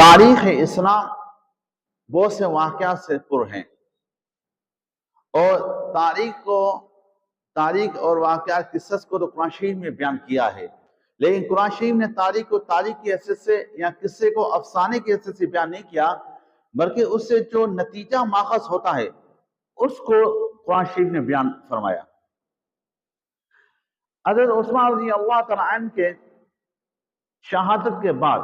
تاریخ اسلام بہت سے واقعات سے پر ہیں، اور تاریخ اور واقعات قصص کو تو قرآن شریف میں بیان کیا ہے، لیکن قرآن شریف نے تاریخ کو تاریخ کی حیثیت سے یا قصے کو افسانے کی حیثیت سے بیان نہیں کیا، بلکہ اس سے جو نتیجہ ماخذ ہوتا ہے اس کو قرآن شریف نے بیان فرمایا۔ حضرت عثمان رضی اللہ تعالیٰ عنہ کے شہادت کے بعد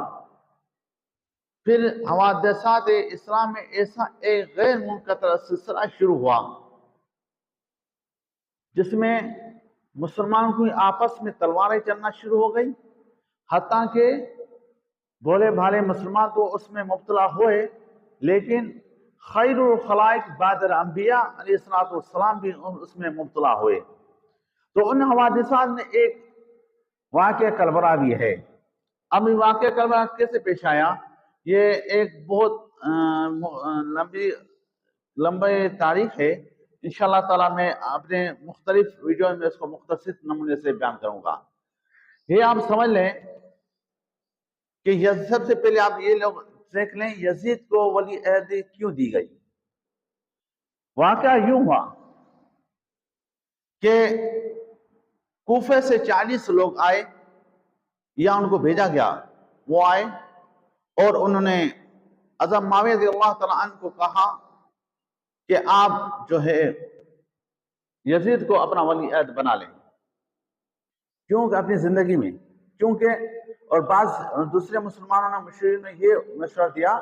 پھر حوادثات اسلام میں ایسا ایک غیر منقطع سلسلہ شروع ہوا جس میں مسلمانوں کی آپس میں تلواریں چلنا شروع ہو گئی، حتیٰ کہ بھولے بھالے مسلمان تو اس میں مبتلا ہوئے، لیکن خیر الخلائق بعد الانبیاء علیہ السلام بھی اس میں مبتلا ہوئے۔ تو ان حوادثات میں ایک واقعہ کلبرا بھی ہے۔ اب یہ واقعہ کلبرا کیسے پیش آیا؟ یہ ایک بہت لمبی تاریخ ہے، انشاءاللہ تعالیٰ میں اپنے مختلف ویڈیو میں اس کو مختصر نمونے سے بیان کروں گا۔ یہ آپ سمجھ لیں کہ سب سے پہلے آپ یہ لوگ دیکھ لیں یزید کو ولی عہد کیوں دی گئی۔ واقعہ یوں ہوا کہ کوفے سے 40 لوگ آئے، یا ان کو بھیجا گیا، وہ آئے اور انہوں نے حضرت معاویہ رضی اللہ تعالیٰ عنہ کو کہا کہ آپ جو ہے یزید کو اپنا ولی عہد بنا لیں، کیونکہ اپنی زندگی میں، اور بعض دوسرے مسلمانوں نے مشورے میں یہ مشورہ دیا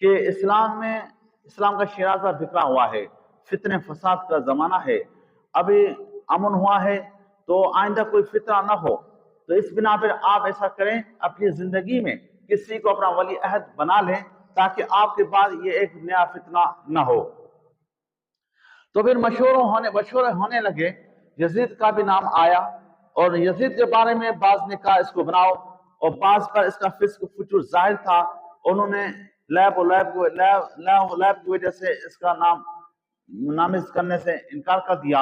کہ اسلام کا شیرازہ بکھرا ہوا ہے، فتنے فساد کا زمانہ ہے، ابھی امن ہوا ہے تو آئندہ کوئی فتنہ نہ ہو، تو اس بنا پر آپ ایسا کریں اپنی زندگی میں کسی کو اپنا ولی عہد بنا لیں تاکہ آپ کے بعد یہ ایک نیا فتنہ نہ ہو۔ تو پھر مشورے ہونے لگے، یزید کا بھی نام آیا، اور یزید کے بارے میں بعض نے کہا اس کو بناؤ، اور بعض پر اس کا فسق فجور ظاہر تھا، انہوں نے لیب کی وجہ سے اس کا نام نامزد کرنے سے انکار کر دیا۔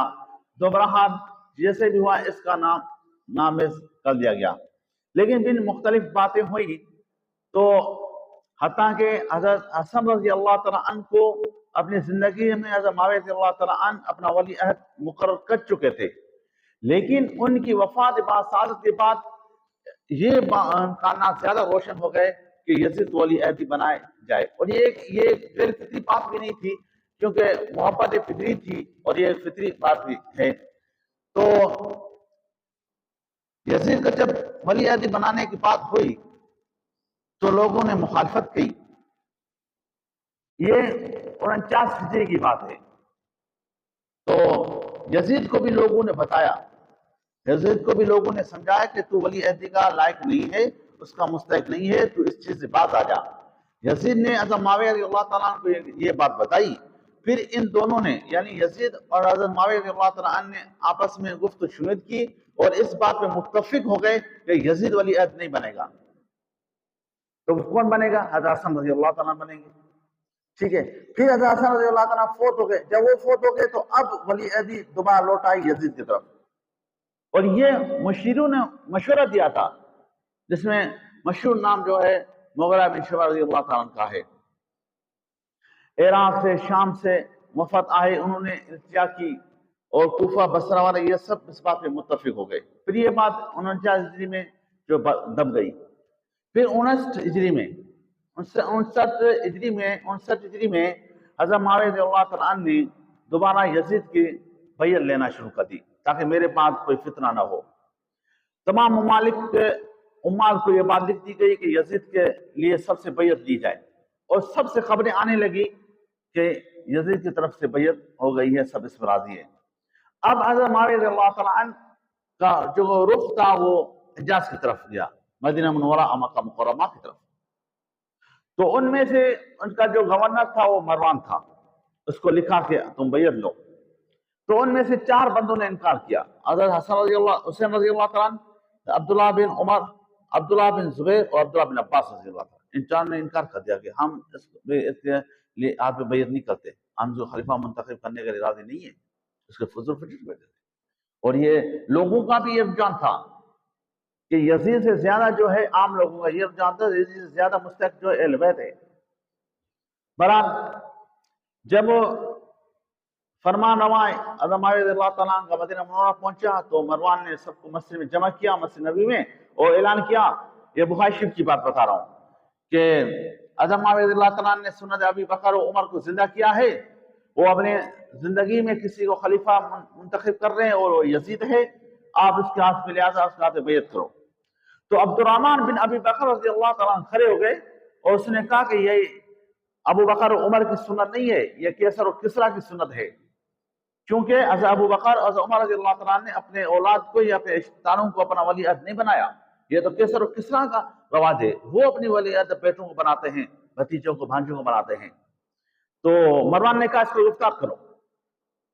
دوبارہ جیسے بھی ہوا اس کا نام نامزد کر دیا گیا، لیکن جن مختلف باتیں ہوئی تو حتیٰ کہ حضرت حسن رضی اللہ تعالیٰ عنہ کو اپنی زندگی میں حضرت معاویہ رضی اللہ تعالیٰ عنہ اپنا ولی عہد مقرر کر چکے تھے، لیکن ان کی وفات بعد سعادت کے بعد یہ امکانات زیادہ روشن ہو گئے کہ یزید ولی عہد بنائے جائے، اور یہ غیر فطری بات بھی نہیں تھی، کیونکہ محبت فطری تھی اور یہ فطری بات بھی ہے۔ تو یزید کا جب ولی عہد بنانے کی بات ہوئی تو لوگوں نے مخالفت کی۔ یہ 49 ہجری کی بات ہے۔ تو یزید کو بھی لوگوں نے بتایا، یزید کو بھی لوگوں نے سمجھایا کہ تو ولی عہد کا لائق نہیں ہے، اس کا مستحق نہیں ہے، تو اس چیز سے باز آ جا۔ یزید نے حضرت معاویہ رضی اللہ تعالیٰ عنہ کو یہ بات بتائی، پھر ان دونوں نے یعنی یزید اور حضرت معاویہ رضی اللہ تعالیٰ عنہ نے آپس میں گفت و شنید کی اور اس بات پہ متفق ہو گئے کہ یزید ولی عہد نہیں بنے گا، تو کون بنے گا؟ حضرت حسن رضی اللہ تعالیٰ بنیں گے، ٹھیک ہے۔ پھر حضرت حسن رضی اللہ تعالیٰ فوت ہو گئے، جب وہ فوت ہو گئے تو اب ولی عہدی دوبارہ لوٹ آئی یزید کی طرف، اور یہ مشیروں نے مشورہ دیا تھا، جس میں مشہور نام جو ہے مغیرہ بن شعبہ رضی اللہ تعالیٰ کا ہے۔ عراق سے، شام سے وفد آئے، انہوں نے التجا کی، اور کوفہ بصرہ والے یہ سب اس بات پہ متفق ہو گئے۔ پھر یہ بات 49 ہجری میں جو دب گئی۔ پھر 59 ہجری میں 59 ہجری میں حضرت معاویہ رضی اللہ تعالیٰ عنہ نے دوبارہ یزید کی بیعت لینا شروع کر دی تاکہ میرے بعد کوئی فتنہ نہ ہو۔ تمام ممالک کے عمال کو یہ بات لکھ دی گئی کہ یزید کے لیے سب سے بیعت دی جائے، اور سب سے خبریں آنے لگی کہ یزید کی طرف سے بیعت ہو گئی ہے، سب اس پر راضی ہے۔ اب حضرت معاویہ رضی اللہ تعالیٰ عنہ کا جو رخ تھا وہ حجاز کی طرف گیا، مدینہ منورہ مکہ مکرمہ کی طرف۔ تو ان میں سے ان کا جو گورنر تھا وہ مروان تھا، اس کو لکھا کہ تم بیعت لو۔ تو ان میں سے 4 بندوں نے انکار کیا، حضرت حسین رضی اللہ تعالیٰ عنہ، عبداللہ بن عمر، عبداللہ بن زبیر اور عبداللہ بن عباس رضی اللہ تعالیٰ، ان 4 نے انکار کر دیا کہ ہم اس کے لیے آپ پہ بیعت نہیں کرتے، ہم جو خلیفہ منتخب کرنے کے لیے راضی نہیں ہیں، اس کے فضول فٹر بیٹھے تھے، اور یہ لوگوں کا بھی یہ رجحان تھا کہ یزید سے زیادہ جو ہے عام لوگوں کا، یہ جانتا ہے یزید سے زیادہ مستحق جو اہل بیت ہے۔ بہرحال جب فرمان روا حضرت معاویہ رضی اللہ تعالیٰ عنہ کا مدینہ منورہ پہنچا تو مروان نے سب کو مسجد میں جمع کیا، مسجد نبوی میں، اور اعلان کیا، یہ بخاری شریف کی بات بتا رہا ہوں، کہ حضرت معاویہ رضی اللہ تعالیٰ عنہ نے سنت ابی بکر و عمر کو زندہ کیا ہے، وہ اپنے زندگی میں کسی کو خلیفہ منتخب کر رہے ہیں اور وہ یزید ہے، آپ اس کے ہاتھ میں لہٰذا اس کے ہاتھ میں بیعت کرو۔ تو عبد الرحمن بن ابی بکر رضی اللہ تعالیٰ عنہ کھڑے ہو گئے اور اس نے کہا کہ یہ ابو بکر و عمر کی سنت نہیں ہے، یہ کیسر و کسریٰ کی سنت ہے، کیونکہ حضرت ابو بکر اور عمر رضی اللہ تعالیٰ نے اپنے اولاد کو یا اپنے رشتہ کو اپنا ولی عہد نہیں بنایا، یہ تو کیسر و کسریٰ کا رواج ہے، وہ اپنی ولی عہد بیٹوں کو بناتے ہیں، بھتیجوں کو بھانجوں کو بناتے ہیں۔ تو مروان نے کہا اس کو گرفتار کرو۔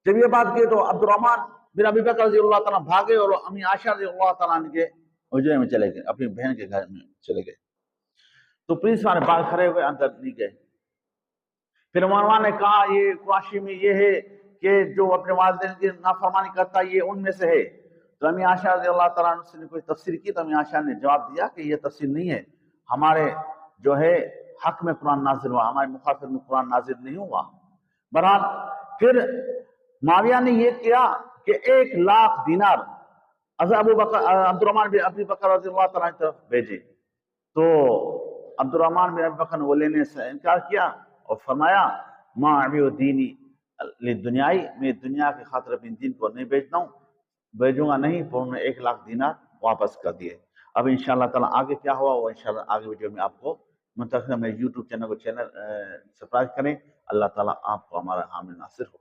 جب یہ بات کی تو عبد الرحمن بن ابی بکر رضی اللہ تعالیٰ بھاگے اور امی عائشہ رضی اللہ تعالیٰ عنہ کے حجرے میں چلے گئے، اپنی بہن کے گھر میں چلے گئے۔ تو پولیس والے باہر کھڑے ہوئے، اندر نہیں گئے۔ پھر مروان نے کہا یہ قریشی میں یہ ہے کہ جو اپنے والدین کی نافرمانی کرتا ہے یہ ان میں سے ہے۔ تو امی عائشہ رضی اللہ تعالیٰ عنہ نے کوئی تفسیر کی تو امی عائشہ نے جواب دیا کہ یہ تفسیر نہیں ہے، ہمارے جو ہے حق میں قرآن نازل ہوا، ہمارے مخاطب میں قرآن نازل نہیں ہوا۔ بہرحال پھر معاویہ نے یہ کیا کہ 1,00,000 دینار عبد الرحمن بن ابی بکر رضی اللہ تعالیٰ عنہ کی طرف بھیجے۔ تو عبد الرحمن بن ابی بکر نے وہ لینے سے انکار کیا اور فرمایا ما ابیع دینی للدنیائی، میں دنیا کی خاطر اپنے دین کو نہیں بھیجوں گا نہیں۔ تو انہوں نے 1,00,000 دینار واپس کر دیے۔ اب انشاءاللہ تعالیٰ آگے کیا ہوا وہ انشاءاللہ آگے ویڈیو میں آپ کو منتقل، میرے یوٹیوب چینل کو سبسکرائب کریں۔ اللہ تعالیٰ آپ کو ہمارا حامی ناصر ہو۔